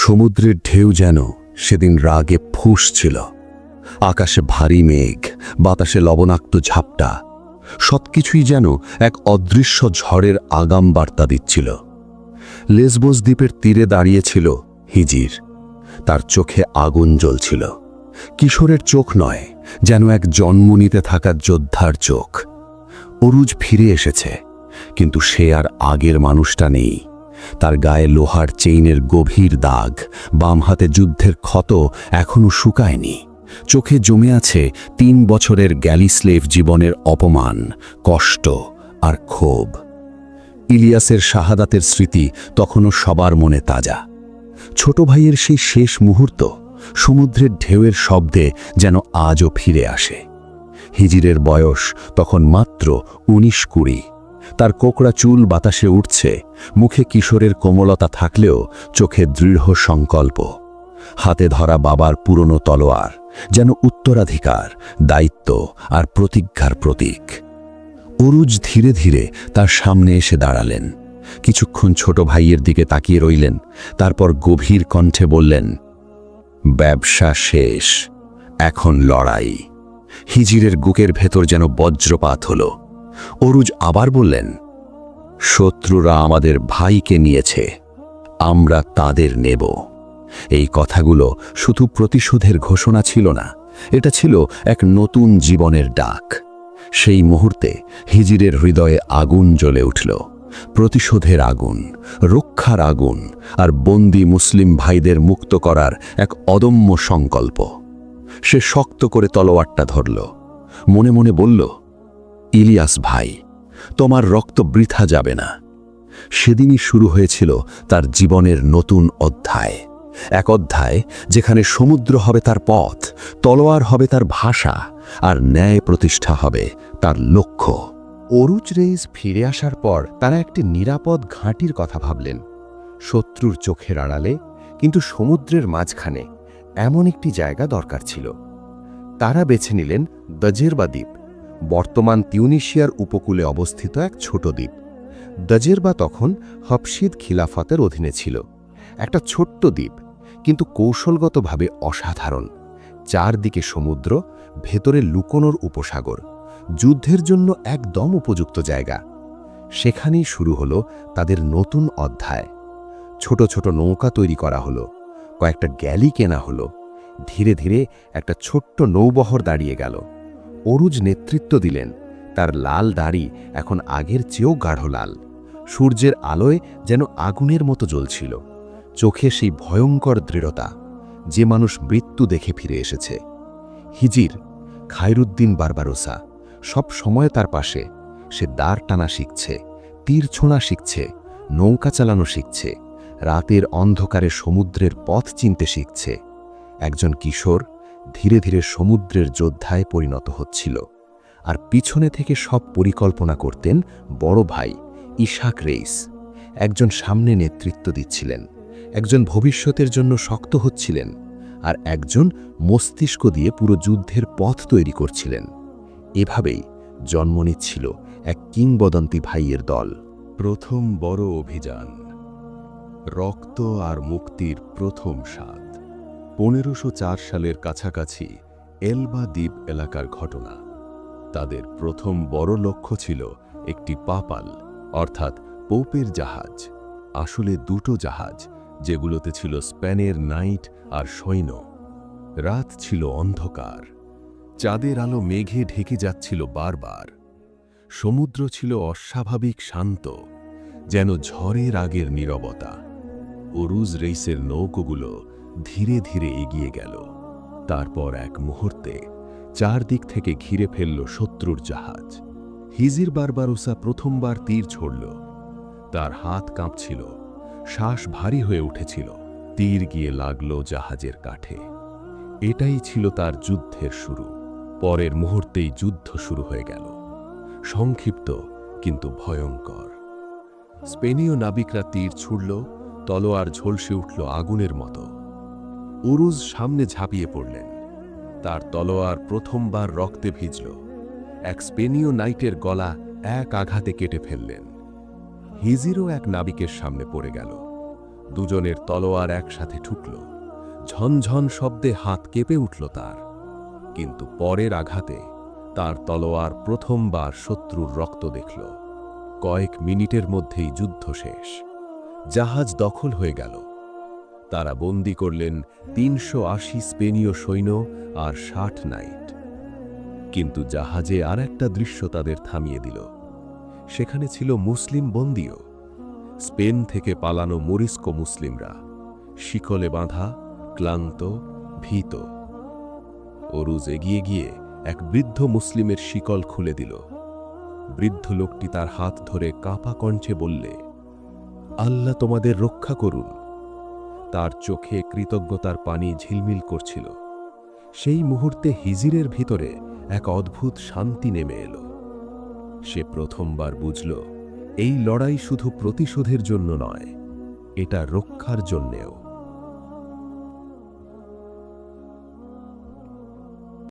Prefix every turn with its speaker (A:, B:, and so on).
A: সমুদ্রের ঢেউ যেন সেদিন রাগে ফুঁসছিল। আকাশে ভারী মেঘ, বাতাসে লবণাক্ত ঝাপটা, সবকিছুই যেন এক অদৃশ্য ঝড়ের আগাম বার্তা দিচ্ছিল। লেসবোস দ্বীপের তীরে দাঁড়িয়েছিল হিজির। তার চোখে আগুন জ্বলছিল। কিশোরের চোখ নয়, যেন এক জন্ম নিতে থাকা যোদ্ধার চোখ। অরুজ ফিরে এসেছে, কিন্তু সে আর আগের মানুষটা নেই। তার গায়ে লোহার চেইনের গভীর দাগ, বাম হাতে যুদ্ধের ক্ষত এখনো শুকায়নি। চোখে জমে আছে ৩ বছরের গ্যালি স্লেভ জীবনের অপমান, কষ্ট আর ক্ষোভ। ইলিয়াসের শাহাদাতের স্মৃতি তখনও সবার মনে তাজা। ছোট ভাইয়ের সেই শেষ মুহূর্ত সমুদ্রের ঢেউয়ের শব্দে যেন আজও ফিরে আসে। হিজিরের বয়স তখন মাত্র ১৯-২০। তার কোকড়া চুল বাতাসে উঠছে, মুখে কিশোরের কোমলতা থাকলেও চোখে দৃঢ় সংকল্প। হাতে ধরা বাবার পুরনো তলোয়ার, যেন উত্তরাধিকার, দায়িত্ব আর প্রতিজ্ঞার প্রতীক। অরুজ ধীরে ধীরে তার সামনে এসে দাঁড়ালেন। কিছুক্ষণ ছোট ভাইয়ের দিকে তাকিয়ে রইলেন, তারপর গভীর কণ্ঠে বললেন, ব্যবসা শেষ, এখন লড়াই। হিজিরের বুকের ভেতর যেন বজ্রপাত হলো। অরুজ আবার বললেন, শত্রুরা আমাদের ভাইকে নিয়েছে, আমরা তাদের নেব। এই কথাগুলো শুধু প্রতিশোধের ঘোষণা ছিল না, এটা ছিল এক নতুন জীবনের ডাক। সেই মুহূর্তে হিজিরের হৃদয়ে আগুন জ্বলে উঠল। প্রতিশোধের আগুন, রক্ষার আগুন, আর বন্দী মুসলিম ভাইদের মুক্ত করার এক অদম্য সংকল্প। সে শক্ত করে তলোয়ারটা ধরল, মনে মনে বলল, ইলিয়াস ভাই, তোমার রক্ত বৃথা যাবে না। সেদিনই শুরু হয়েছিল তার জীবনের নতুন অধ্যায়। এক অধ্যায় যেখানে সমুদ্র হবে তার পথ, তলোয়ার হবে তার ভাষা, আর ন্যায় প্রতিষ্ঠা হবে তার লক্ষ্য।
B: অরুজ রেইস ফিরে আসার পর তারা একটি নিরাপদ ঘাঁটির কথা ভাবলেন। শত্রুর চোখের আড়ালে, কিন্তু সমুদ্রের মাঝখানে এমন একটি জায়গা দরকার ছিল। তারা বেছে নিলেন দজেরবা দ্বীপ, বর্তমান তিউনিশিয়ার উপকূলে অবস্থিত এক ছোট দ্বীপ। দজেরবা তখন হবশিদ খিলাফতের অধীনে ছিল। একটা ছোট্ট দ্বীপ, কিন্তু কৌশলগতভাবে অসাধারণ। চারদিকে সমুদ্র, ভেতরে লুকোনোর উপসাগর, যুদ্ধের জন্য একদম উপযুক্ত জায়গা। সেখানেই শুরু হলো তাদের নতুন অধ্যায়। ছোট ছোট নৌকা তৈরি করা হলো, কয়েকটা গ্যালি কেনা হলো। ধীরে ধীরে একটা ছোট্ট নৌবহর দাঁড়িয়ে গেল। অরুজ নেতৃত্ব দিলেন। তার লাল দাড়ি এখন আগের চেয়েও গাঢ় লাল, সূর্যের আলোয় যেন আগুনের মতো জ্বলছিল। চোখে সেই ভয়ঙ্কর দৃঢ়তা, যে মানুষ মৃত্যু দেখে ফিরে এসেছে। হিজির, খায়রুদ্দিন বারবারোসা, সব সময় তার পাশে। সে দাঁড় টানা শিখছে, তীর ছোঁড়া শিখছে, নৌকা চালানো শিখছে, রাতের অন্ধকারে সমুদ্রের পথ চিনতে শিখছে। একজন কিশোর ধীরে ধীরে সমুদ্রের যোদ্ধায় পরিণত হচ্ছিল। আর পিছনে থেকে সব পরিকল্পনা করতেন বড় ভাই ইশাক রেইস। একজন সামনে নেতৃত্ব দিচ্ছিলেন, একজন ভবিষ্যতের জন্য শক্ত হচ্ছিলেন, আর একজন মস্তিষ্ক দিয়ে পুরো যুদ্ধের পথ তৈরি করছিলেন। এভাবেই জন্ম নিচ্ছিল এক কিংবদন্তি ভাইয়ের দল।
C: প্রথম বড় অভিযান, রক্ত আর মুক্তির প্রথম স্বাদ। ১৫০৪ সালের কাছাকাছি এলবা দ্বীপ এলাকার ঘটনা। তাদের প্রথম বড় লক্ষ্য ছিল একটি পাপাল, অর্থাৎ পোপের জাহাজ। আসলে দুটো জাহাজ, যেগুলোতে ছিল স্পেনের নাইট আর সৈন্য। রাত ছিল অন্ধকার, চাঁদের আলো মেঘে ঢেকে যাচ্ছিল বারবার। সমুদ্র ছিল অস্বাভাবিক শান্ত, যেন ঝড়ের আগের নীরবতা। অরুজ রেইসের নৌকোগুলো ধীরে ধীরে এগিয়ে গেল। তারপর এক মুহূর্তে চারদিক থেকে ঘিরে ফেলল শত্রুর জাহাজ। হিজির বারবারোসা প্রথমবার তীর ছড়ল। তার হাত কাঁপছিল, শ্বাস ভারী হয়ে উঠেছিল। তীর গিয়ে লাগল জাহাজের কাঠে। এটাই ছিল তার যুদ্ধের শুরু। পরের মুহূর্তেই যুদ্ধ শুরু হয়ে গেল, সংক্ষিপ্ত কিন্তু ভয়ঙ্কর। স্পেনীয় নাবিকরা তীর ছুড়ল, তলোয়ার ঝলসে উঠল আগুনের মতো। উরুজ সামনে ঝাঁপিয়ে পড়লেন। তার তলোয়ার প্রথমবার রক্তে ভিজল। এক স্পেনীয় নাইটের গলা এক আঘাতে কেটে ফেললেন। হিজিরও এক নাবিকের সামনে পড়ে গেল। দুজনের তলোয়ার একসাথে ঠুকল। ঝনঝন শব্দে হাত কেঁপে উঠল তার। কিন্তু পরের আঘাতে তার তলোয়ার প্রথমবার শত্রুর রক্ত দেখল। কয়েক মিনিটের মধ্যেই যুদ্ধ শেষ। জাহাজ দখল হয়ে গেল। তারা বন্দী করলেন ৩৮০ স্পেনীয় সৈন্য আর ৬০ নাইট। কিন্তু জাহাজে আর একটা দৃশ্য তাদের থামিয়ে দিল। সেখানে ছিল মুসলিম বন্দীও। স্পেন থেকে পালানো মরিস্কো মুসলিমরা, শিকলে বাঁধা, ক্লান্ত, ভীত। অরুজ এগিয়ে গিয়ে এক বৃদ্ধ মুসলিমের শিকল খুলে দিল। বৃদ্ধ লোকটি তার হাত ধরে কাঁপা কণ্ঠে বললে, আল্লাহ তোমাদের রক্ষা করুন। তার চোখে কৃতজ্ঞতার পানি ঝিলমিল করছিল। সেই মুহূর্তে হিজিরের ভিতরে এক অদ্ভুত শান্তি নেমে এলো। সে প্রথমবার বুঝল, এই লড়াই শুধু প্রতিশোধের জন্য নয়, এটা রক্ষার জন্যেও।